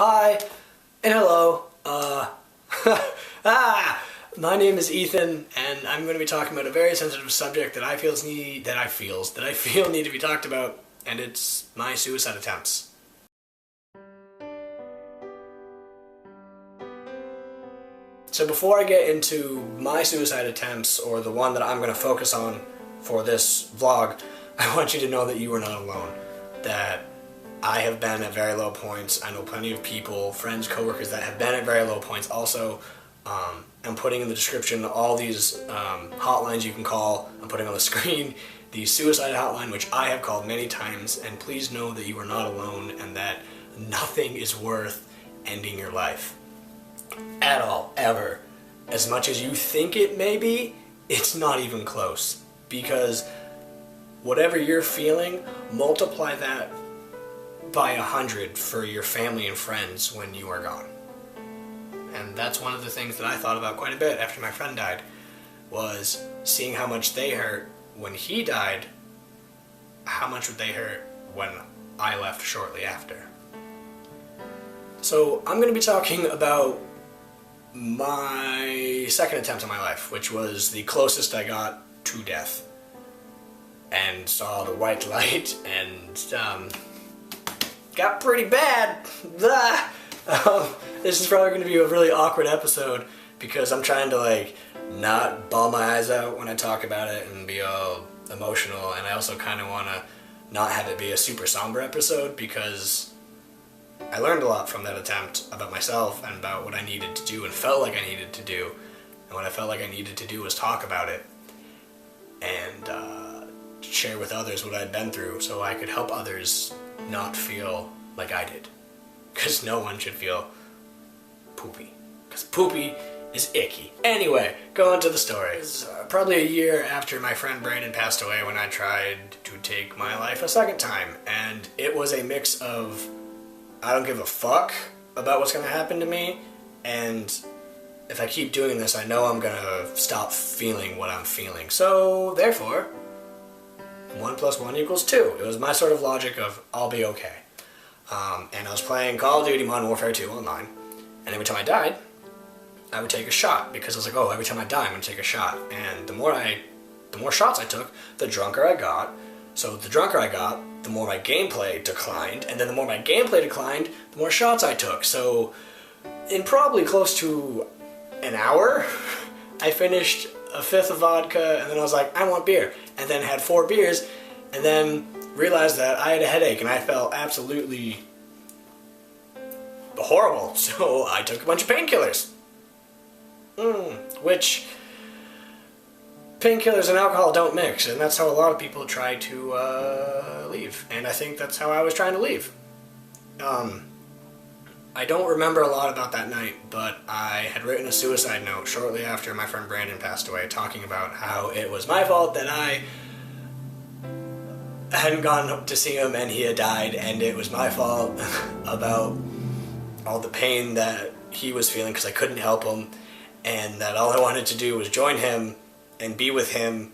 Hi and hello. My name is Ethan, and I'm going to be talking about a very sensitive subject that I feel need to be talked about, and it's my suicide attempts. So before I get into my suicide attempts, or the one that I'm going to focus on for this vlog, I want you to know that you are not alone. That I have been at very low points. I know plenty of people, friends, coworkers that have been at very low points also. I'm putting in the description all these hotlines you can call. I'm putting on the screen the suicide hotline, which I have called many times, and please know that you are not alone and that nothing is worth ending your life. At all, ever. As much as you think it may be, it's not even close. Because whatever you're feeling, multiply that by 100 for your family and friends when you are gone. And that's one of the things that I thought about quite a bit after my friend died, was seeing how much they hurt when he died, how much would they hurt when I left shortly after. So I'm going to be talking about my second attempt in my life, which was the closest I got to death, and saw the white light, and got pretty bad. This is probably going to be a really awkward episode because I'm trying to not bawl my eyes out when I talk about it and be all emotional, and I also kind of want to not have it be a super somber episode because I learned a lot from that attempt about myself and about what I needed to do and felt like I needed to do. And what I felt like I needed to do was talk about it and share with others what I'd been through so I could help others not feel like I did. Because no one should feel poopy. Because poopy is icky. Anyway, going to the story. It was probably a year after my friend Brandon passed away when I tried to take my life a second time. And it was a mix of I don't give a fuck about what's going to happen to me, and if I keep doing this, I know I'm going to stop feeling what I'm feeling. So, therefore, 1 + 1 = 2. It was my sort of logic of, I'll be okay. And I was playing Call of Duty Modern Warfare 2 online, and every time I died, I would take a shot, because I was like, oh, every time I die, I'm going to take a shot. And the more shots I took, the drunker I got. So the drunker I got, the more my gameplay declined, and then the more my gameplay declined, the more shots I took. So in probably close to an hour, I finished a fifth of vodka, and then I was like, I want beer. And then had 4 beers, and then realized that I had a headache, and I felt absolutely horrible. So I took a bunch of painkillers. Which painkillers and alcohol don't mix, and that's how a lot of people try to leave. And I think that's how I was trying to leave. I don't remember a lot about that night, but I had written a suicide note shortly after my friend Brandon passed away, talking about how it was my fault that I hadn't gone to see him and he had died, and it was my fault about all the pain that he was feeling because I couldn't help him, and that all I wanted to do was join him and be with him,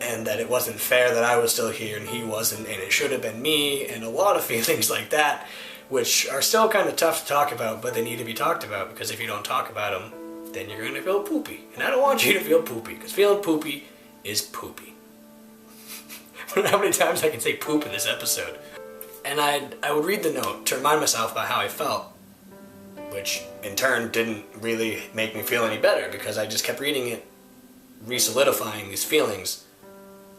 and that it wasn't fair that I was still here and he wasn't, and it should have been me, and a lot of feelings like that, which are still kind of tough to talk about, but they need to be talked about, because if you don't talk about them, then you're going to feel poopy. And I don't want you to feel poopy, because feeling poopy is poopy. I don't know how many times I can say poop in this episode. And I would read the note to remind myself about how I felt, which in turn didn't really make me feel any better, because I just kept reading it, re-solidifying these feelings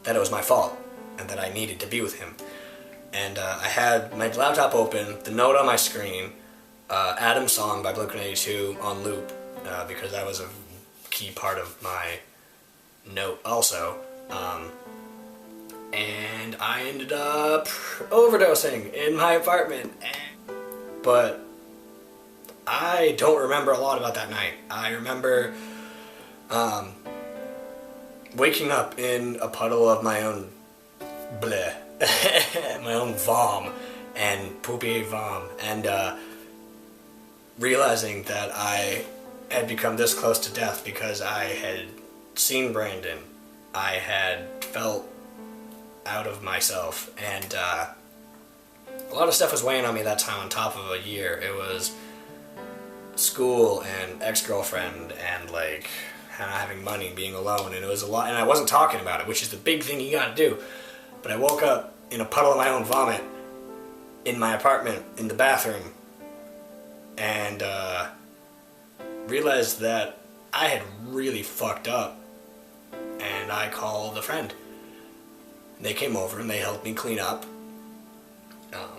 that it was my fault and that I needed to be with him. And I had my laptop open, the note on my screen, Adam's song by Blink-182 on loop, because that was a key part of my note also. And I ended up overdosing in my apartment. But I don't remember a lot about that night. I remember waking up in a puddle of my own bleh, my own vom, and poopy vom, and realizing that I had become this close to death because I had seen Brandon. I had felt out of myself, and lot of stuff was weighing on me that time on top of a year. It was school and ex-girlfriend and like not having money, being alone, and it was a lot, and I wasn't talking about it, which is the big thing you gotta do. But I woke up in a puddle of my own vomit in my apartment, in the bathroom, and realized that I had really fucked up, and I called a friend. They came over and they helped me clean up.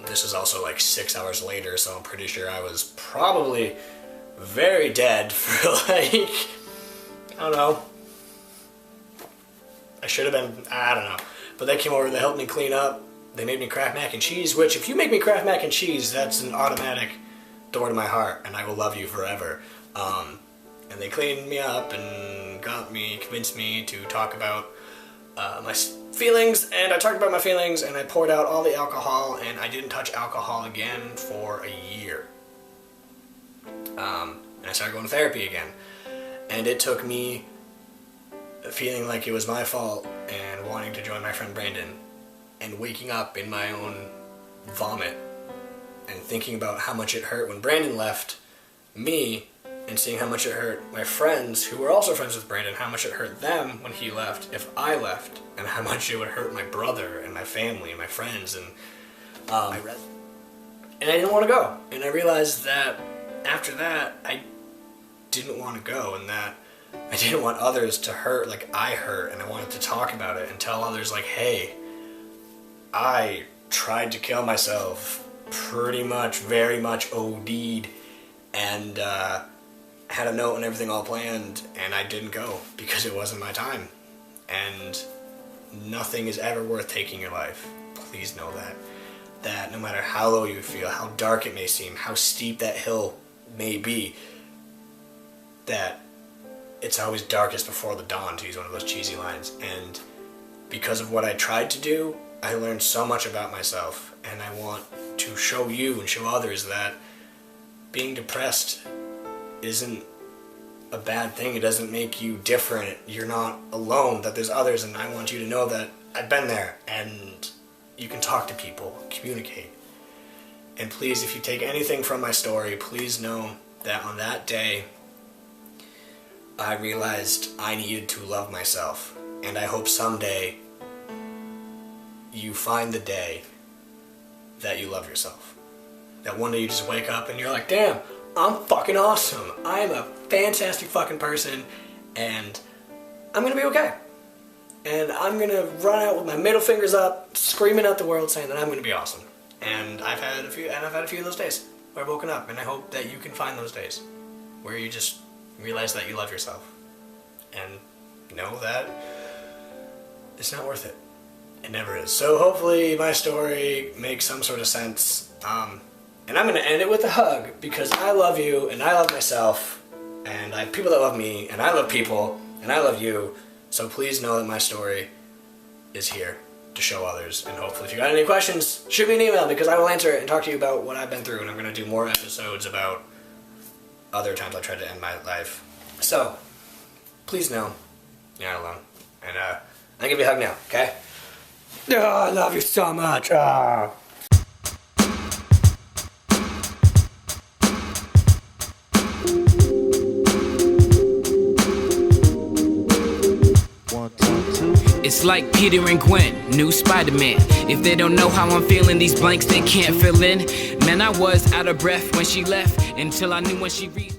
This was also like 6 hours later, so I'm pretty sure I was probably very dead for like, I don't know. I should have been, I don't know. But they came over, they helped me clean up. They made me Kraft mac and cheese, which if you make me Kraft mac and cheese, that's an automatic door to my heart, and I will love you forever. And they cleaned me up and convinced me to talk about my feelings, and I talked about my feelings, and I poured out all the alcohol, and I didn't touch alcohol again for a year. And I started going to therapy again, and it took me feeling like it was my fault and wanting to join my friend Brandon and waking up in my own vomit and thinking about how much it hurt when Brandon left me, and seeing how much it hurt my friends who were also friends with Brandon, how much it hurt them when he left, if I left, and how much it would hurt my brother and my family and my friends. And I didn't want to go. And I realized that after that, I didn't want to go, and that I didn't want others to hurt like I hurt, and I wanted to talk about it and tell others like, hey, I tried to kill myself, pretty much, very much OD'd, and had a note and everything all planned, and I didn't go because it wasn't my time. And nothing is ever worth taking your life. Please know that. That no matter how low you feel, how dark it may seem, how steep that hill may be, that it's always darkest before the dawn, to use one of those cheesy lines. And because of what I tried to do, I learned so much about myself, and I want to show you and show others that being depressed isn't a bad thing. It doesn't make you different. You're not alone, that there's others, and I want you to know that I've been there, and you can talk to people, communicate. And please, if you take anything from my story, please know that on that day, I realized I needed to love myself. And I hope someday you find the day that you love yourself. That one day you just wake up and you're like, damn, I'm fucking awesome. I am a fantastic fucking person, and I'm gonna be okay. And I'm gonna run out with my middle fingers up, screaming at the world, saying that I'm gonna be awesome. And I've had a few of those days where I've woken up, and I hope that you can find those days where you just realize that you love yourself and know that it's not worth it. It never is. So hopefully my story makes some sort of sense. And I'm going to end it with a hug, because I love you, and I love myself, and I have people that love me, and I love people, and I love you. So please know that my story is here to show others. And hopefully if you got any questions, shoot me an email, because I will answer it and talk to you about what I've been through. And I'm going to do more episodes about other times I tried to end my life. So please know you're not alone. And I'll give you a hug now, okay? Oh, I love you so much. Oh. It's like Peter and Gwen, new Spider-Man. If they don't know how I'm feeling, these blanks they can't fill in. Man, I was out of breath when she left, until I knew when she reached.